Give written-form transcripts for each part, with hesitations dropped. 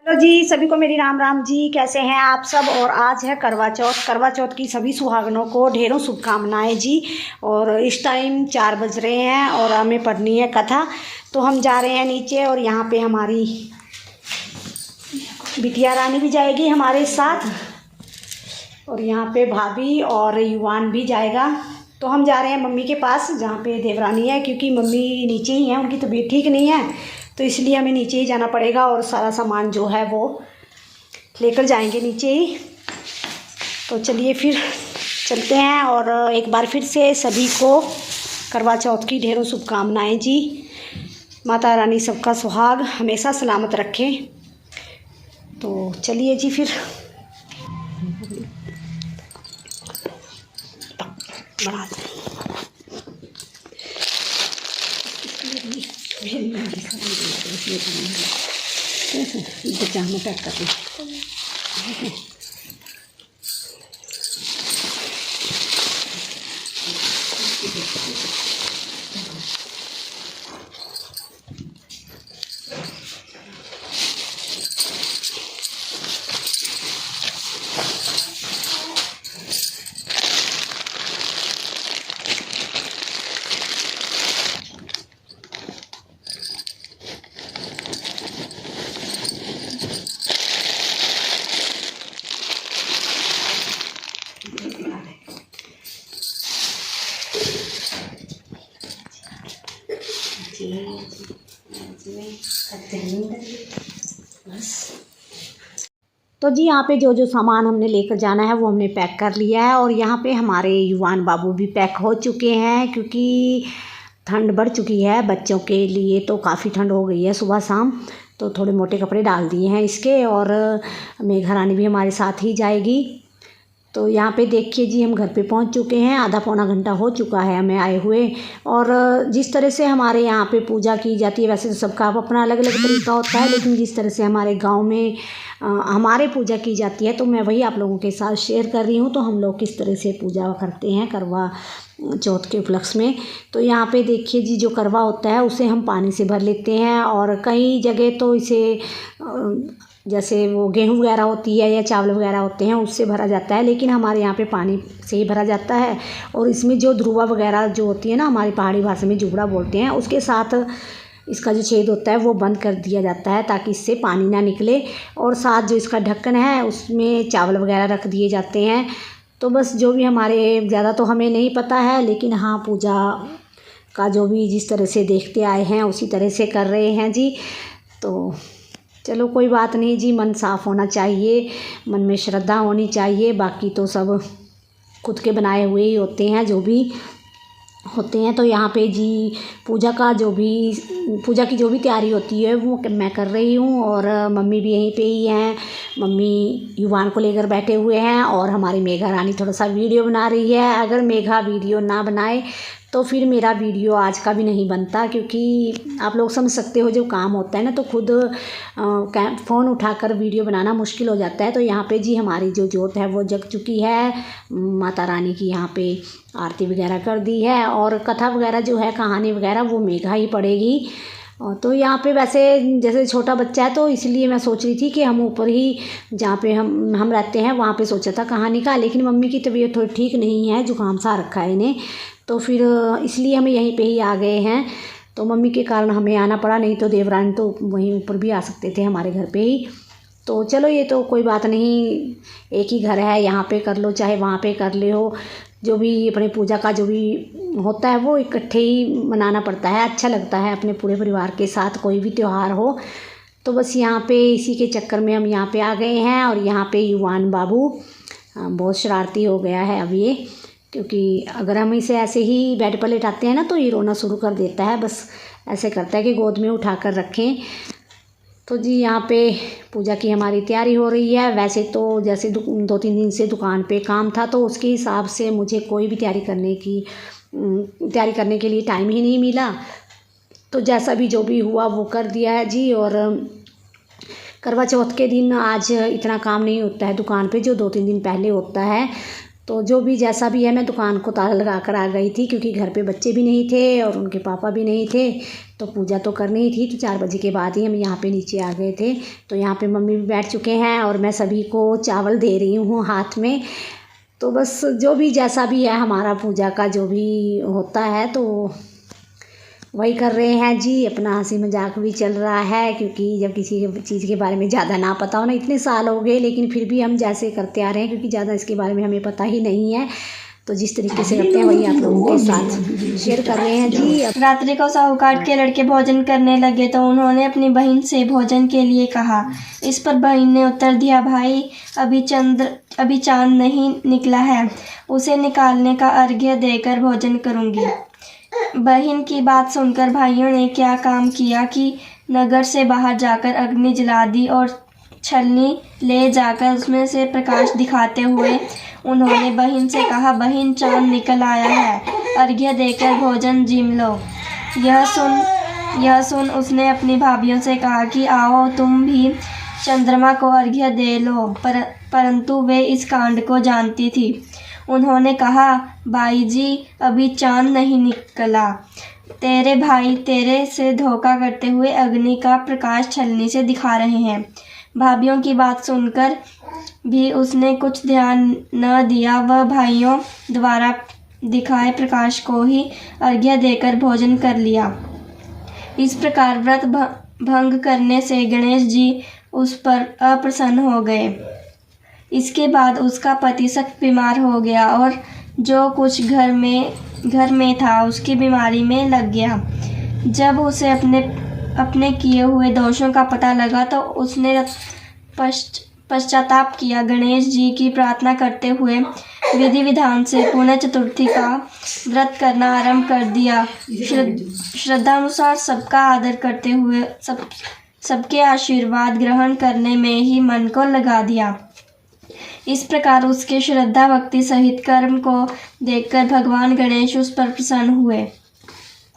Hello जी, सभी को मेरी राम राम जी। कैसे हैं आप सब। और आज है करवा चौथ। करवा चौथ की सभी सुहागनों को ढेरों शुभकामनाएं जी। और इस टाइम 4 बज रहे हैं और हमें पढ़नी है कथा। तो हम जा रहे हैं नीचे और यहाँ पे हमारी बिटिया रानी भी जाएगी हमारे साथ और यहाँ पे भाभी और युवान भी जाएगा। तो हम जा रहे हैं मम्मी के पास जहाँ पे देवरानी है, क्योंकि मम्मी नीचे ही हैं, उनकी तबीयत ठीक नहीं है, तो इसलिए हमें नीचे ही जाना पड़ेगा और सारा सामान जो है वो लेकर जाएंगे नीचे ही। तो चलिए फिर चलते हैं। और एक बार फिर से सभी को करवा चौथ की ढेरों शुभकामनाएं जी। माता रानी सबका सुहाग हमेशा सलामत रखें। तो चलिए जी फिर बना में पैक कर दी। तो जी यहाँ पे जो जो सामान हमने लेकर जाना है वो हमने पैक कर लिया है। और यहाँ पे हमारे युवान बाबू भी पैक हो चुके हैं, क्योंकि ठंड बढ़ चुकी है बच्चों के लिए। तो काफ़ी ठंड हो गई है सुबह शाम, तो थोड़े मोटे कपड़े डाल दिए हैं इसके। और मेघा रानी भी हमारे साथ ही जाएगी। तो यहाँ पे देखिए जी, हम घर पे पहुँच चुके हैं। आधा पौना घंटा हो चुका है हमें आए हुए। और जिस तरह से हमारे यहाँ पे पूजा की जाती है, वैसे तो सबका अपना अलग अलग तरीका होता है, लेकिन जिस तरह से हमारे गांव में हमारे पूजा की जाती है तो मैं वही आप लोगों के साथ शेयर कर रही हूँ। तो हम लोग किस तरह से पूजा करते हैं करवा चौथ के उपलक्ष्य में। तो यहाँ पे देखिए जी, जो करवा होता है उसे हम पानी से भर लेते हैं। और कई जगह तो इसे जैसे वो गेहूँ वगैरह होती है या चावल वगैरह होते हैं उससे भरा जाता है, लेकिन हमारे यहाँ पे पानी से ही भरा जाता है। और इसमें जो ध्रुवा वगैरह जो होती है ना, हमारी पहाड़ी भाषा में जुबड़ा बोलते हैं, उसके साथ इसका जो छेद होता है वो बंद कर दिया जाता है ताकि इससे पानी ना निकले। और साथ जो इसका ढक्कन है उसमें चावल वगैरह रख दिए जाते हैं। तो बस जो भी हमारे, ज़्यादा तो हमें नहीं पता है, लेकिन हाँ पूजा का जो भी जिस तरह से देखते आए हैं उसी तरह से कर रहे हैं जी। तो चलो कोई बात नहीं जी, मन साफ़ होना चाहिए, मन में श्रद्धा होनी चाहिए। बाकी तो सब खुद के बनाए हुए ही होते हैं जो भी होते हैं। तो यहाँ पे जी पूजा की जो भी तैयारी होती है वो मैं कर रही हूँ। और मम्मी भी यहीं पे ही हैं। मम्मी युवान को लेकर बैठे हुए हैं और हमारी मेघा रानी थोड़ा सा वीडियो बना रही है। अगर मेघा वीडियो ना बनाए तो फिर मेरा वीडियो आज का भी नहीं बनता, क्योंकि आप लोग समझ सकते हो जब काम होता है ना तो खुद फ़ोन उठाकर वीडियो बनाना मुश्किल हो जाता है। तो यहाँ पे जी हमारी जो जोत है वो जग चुकी है। माता रानी की यहाँ पे आरती वगैरह कर दी है। और कथा वगैरह जो है, कहानी वगैरह, वो मेघा ही पढ़ेगी। तो यहाँ पे वैसे जैसे छोटा बच्चा है तो इसलिए मैं सोच रही थी कि हम ऊपर ही जहाँ पे हम रहते हैं वहाँ पे सोचा था कहानी का, लेकिन मम्मी की तबीयत थोड़ी ठीक नहीं है, जुकाम सा रखा है इन्हें, तो फिर इसलिए हमें यहीं पे ही आ गए हैं। तो मम्मी के कारण हमें आना पड़ा, नहीं तो देवरानी तो वहीं ऊपर भी आ सकते थे हमारे घर पे ही। तो चलो ये तो कोई बात नहीं, एक ही घर है, यहाँ पे कर लो चाहे वहाँ पे कर ले हो, जो भी अपने पूजा का जो भी होता है वो इकट्ठे ही मनाना पड़ता है। अच्छा लगता है अपने पूरे परिवार के साथ कोई भी त्यौहार हो। तो बस यहाँ पे इसी के चक्कर में हम यहाँ पे आ गए हैं। और यहाँ पे युवान बाबू बहुत शरारती हो गया है अब ये, क्योंकि अगर हम इसे ऐसे ही बेड पर लेटाते हैं ना तो ये रोना शुरू कर देता है। बस ऐसे करता है कि गोद में उठा कर रखें। तो जी यहाँ पे पूजा की हमारी तैयारी हो रही है। वैसे तो जैसे 2-3 दिन से दुकान पे काम था तो उसके हिसाब से मुझे कोई भी तैयारी करने के लिए टाइम ही नहीं मिला। तो जैसा भी जो भी हुआ वो कर दिया है जी। और करवा चौथ के दिन आज इतना काम नहीं होता है दुकान पे जो 2-3 दिन पहले होता है। तो जो भी जैसा भी है, मैं दुकान को ताला लगा कर आ गई थी क्योंकि घर पे बच्चे भी नहीं थे और उनके पापा भी नहीं थे, तो पूजा तो करनी ही थी। तो 4 बजे के बाद ही हम यहाँ पे नीचे आ गए थे। तो यहाँ पे मम्मी भी बैठ चुके हैं और मैं सभी को चावल दे रही हूँ हाथ में। तो बस जो भी जैसा भी है हमारा पूजा का जो भी होता है तो वही कर रहे हैं जी। अपना हंसी मजाक भी चल रहा है क्योंकि जब किसी चीज़ के बारे में ज़्यादा ना पता हो ना, इतने साल हो गए लेकिन फिर भी हम जैसे करते आ रहे हैं क्योंकि ज़्यादा इसके बारे में हमें पता ही नहीं है। तो जिस तरीके से करते हैं वही आप लोगों के साथ शेयर कर रहे हैं जी। रात्रि को साहूकार के लड़के भोजन करने लगे तो उन्होंने अपनी बहन से भोजन के लिए कहा। इस पर बहन ने उत्तर दिया, भाई अभी चांद नहीं निकला है, उसे निकालने का अर्घ्य देकर भोजन करूंगी। बहन की बात सुनकर भाइयों ने क्या काम किया कि नगर से बाहर जाकर अग्नि जला दी और छलनी ले जाकर उसमें से प्रकाश दिखाते हुए उन्होंने बहन से कहा, बहन चांद निकल आया है, अर्घ्य देकर भोजन जिम लो। यह सुन उसने अपनी भाभीयों से कहा कि आओ तुम भी चंद्रमा को अर्घ्य दे लो, परंतु वे इस कांड को जानती थी। उन्होंने कहा, भाई जी अभी चांद नहीं निकला, तेरे भाई तेरे से धोखा करते हुए अग्नि का प्रकाश छलनी से दिखा रहे हैं। भाभीयों की बात सुनकर भी उसने कुछ ध्यान न दिया, वह भाइयों द्वारा दिखाए प्रकाश को ही अर्घ्य देकर भोजन कर लिया। इस प्रकार व्रत भंग करने से गणेश जी उस पर अप्रसन्न हो गए। इसके बाद उसका पति सख्त बीमार हो गया और जो कुछ घर में था उसकी बीमारी में लग गया। जब उसे अपने किए हुए दोषों का पता लगा तो उसने पश्चाताप किया। गणेश जी की प्रार्थना करते हुए विधि विधान से पुनः चतुर्थी का व्रत करना आरंभ कर दिया। श्रद्धानुसार सबका आदर करते हुए सबके आशीर्वाद ग्रहण करने में ही मन को लगा दिया। इस प्रकार उसके श्रद्धा भक्ति सहित कर्म को देखकर भगवान गणेश उस पर प्रसन्न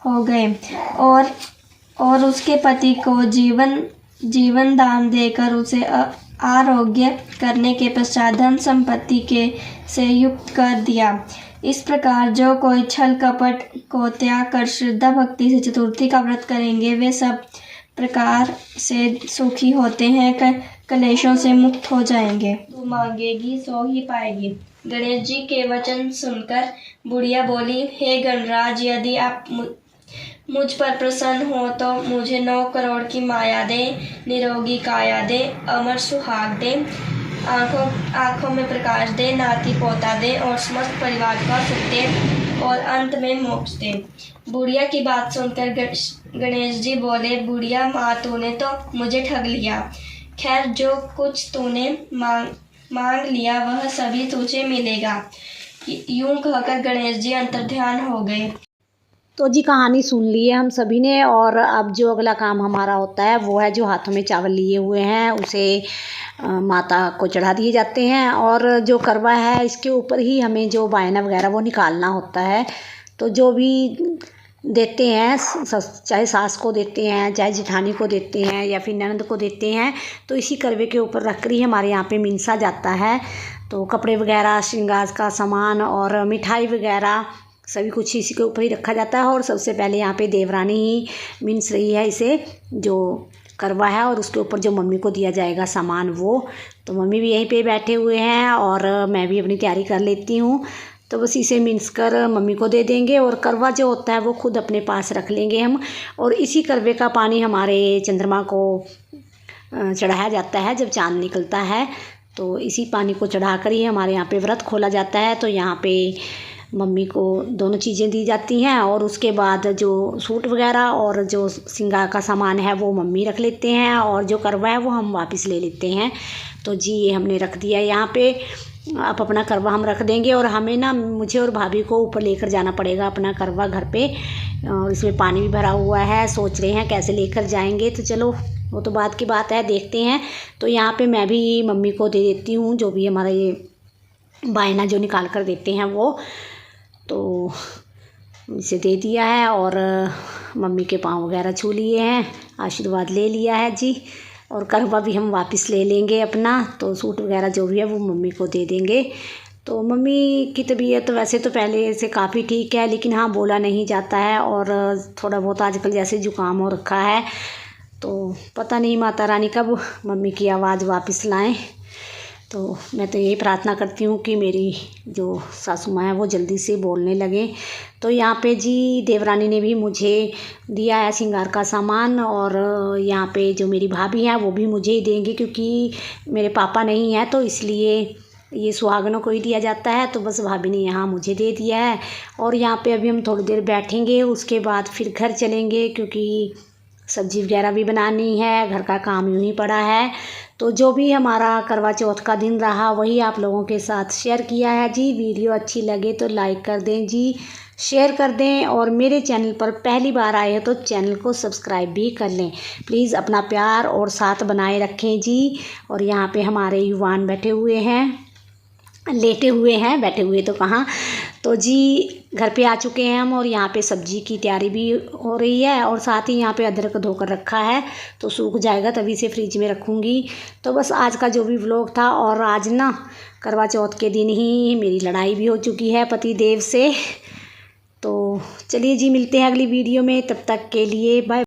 हो गए और उसके पति को जीवन दान देकर उसे आरोग्य करने के पश्चात धन संपत्ति से युक्त कर दिया। इस प्रकार जो कोई छल कपट को त्याग कर श्रद्धा भक्ति से चतुर्थी का व्रत करेंगे वे सब प्रकार से सुखी होते हैं, कलेशों से मुक्त हो जाएंगे। तू मांगेगी सो ही पाएगी। गणेश जी के वचन सुनकर बुढ़िया बोली, हे गणराज, यदि आप मुझ पर प्रसन्न हो तो मुझे 9 करोड़ की माया दे, निरोगी काया दे, अमर सुहाग दे, आंखों में प्रकाश दे, नाती पोता दे और समस्त परिवार का सुख दे और अंत में मोक्ष दे। बुढ़िया की बात सुनकर गणेश जी बोले, बुढ़िया माँ, तूने तो मुझे ठग लिया। खैर, जो कुछ तूने मांग लिया वह सभी तुझे मिलेगा। यूं कहकर गणेश जी अंतर्ध्यान हो गए। तो जी कहानी सुन ली है हम सभी ने और अब जो अगला काम हमारा होता है वो है जो हाथों में चावल लिए हुए हैं उसे माता को चढ़ा दिए जाते हैं और जो करवा है इसके ऊपर ही हमें जो बायना वगैरह वो निकालना होता है। तो जो भी देते हैं, चाहे सास को देते हैं, चाहे जिठानी को देते हैं या फिर ननद को देते हैं, तो इसी करवे के ऊपर रख कर ही हमारे यहाँ पे मिनसा जाता है। तो कपड़े वगैरह, श्रृंगार का सामान और मिठाई वगैरह सभी कुछ इसी के ऊपर ही रखा जाता है। और सबसे पहले यहाँ पे देवरानी ही मिन्स रही है इसे, जो करवा है, और उसके ऊपर जो मम्मी को दिया जाएगा सामान वो। तो मम्मी भी यहीं पे बैठे हुए हैं और मैं भी अपनी तैयारी कर लेती हूँ। तो बस इसे मिन्स कर मम्मी को दे देंगे और करवा जो होता है वो खुद अपने पास रख लेंगे हम। और इसी करवे का पानी हमारे चंद्रमा को चढ़ाया जाता है जब चाँद निकलता है। तो इसी पानी को चढ़ा कर ही हमारे यहाँ पे व्रत खोला जाता है। तो यहाँ पे मम्मी को दोनों चीज़ें दी जाती हैं और उसके बाद जो सूट वगैरह और जो श्रृंगार का सामान है वो मम्मी रख लेते हैं और जो करवा है वो हम वापस ले लेते हैं। तो जी ये हमने रख दिया यहाँ पे। आप अपना करवा हम रख देंगे और हमें ना, मुझे और भाभी को ऊपर लेकर जाना पड़ेगा अपना करवा घर पे। और इसमें पानी भी भरा हुआ है, सोच रहे हैं कैसे लेकर जाएंगे। तो चलो वो तो बाद की बात है, देखते हैं। तो यहाँ पे मैं भी मम्मी को दे देती हूँ जो भी हमारा ये बायना जो निकाल कर देते हैं वो। तो इसे दे दिया है और मम्मी के पाँव वगैरह छू लिए हैं, आशीर्वाद ले लिया है जी। और करवा भी हम वापस ले लेंगे अपना। तो सूट वगैरह जो भी है वो मम्मी को दे देंगे। तो मम्मी की तबीयत वैसे तो पहले से काफ़ी ठीक है, लेकिन हाँ बोला नहीं जाता है और थोड़ा बहुत आजकल जैसे जुकाम हो रखा है। तो पता नहीं माता रानी कब मम्मी की आवाज़ वापस लाएं। तो मैं तो यही प्रार्थना करती हूँ कि मेरी जो सासू माँ है वो जल्दी से बोलने लगें। तो यहाँ पे जी देवरानी ने भी मुझे दिया है श्रृंगार का सामान, और यहाँ पे जो मेरी भाभी हैं वो भी मुझे ही देंगे, क्योंकि मेरे पापा नहीं हैं तो इसलिए ये सुहागनों को ही दिया जाता है। तो बस भाभी ने यहाँ मुझे दे दिया है। और यहाँ पे अभी हम थोड़ी देर बैठेंगे, उसके बाद फिर घर चलेंगे, क्योंकि सब्ज़ी वगैरह भी बनानी है, घर का काम यूँ ही पड़ा है। तो जो भी हमारा करवा चौथ का दिन रहा वही आप लोगों के साथ शेयर किया है जी। वीडियो अच्छी लगे तो लाइक कर दें जी, शेयर कर दें, और मेरे चैनल पर पहली बार आए हो तो चैनल को सब्सक्राइब भी कर लें। प्लीज़ अपना प्यार और साथ बनाए रखें जी। और यहाँ पे हमारे युवान बैठे हुए हैं, लेटे हुए हैं, बैठे हुए तो कहाँ। तो जी घर पे आ चुके हैं हम, और यहाँ पे सब्जी की तैयारी भी हो रही है, और साथ ही यहाँ पे अदरक धोकर रखा है, तो सूख जाएगा तभी से फ्रिज में रखूँगी। तो बस आज का जो भी व्लॉग था, और आज ना करवा चौथ के दिन ही मेरी लड़ाई भी हो चुकी है पति देव से। तो चलिए जी मिलते हैं अगली वीडियो में, तब तक के लिए बाय।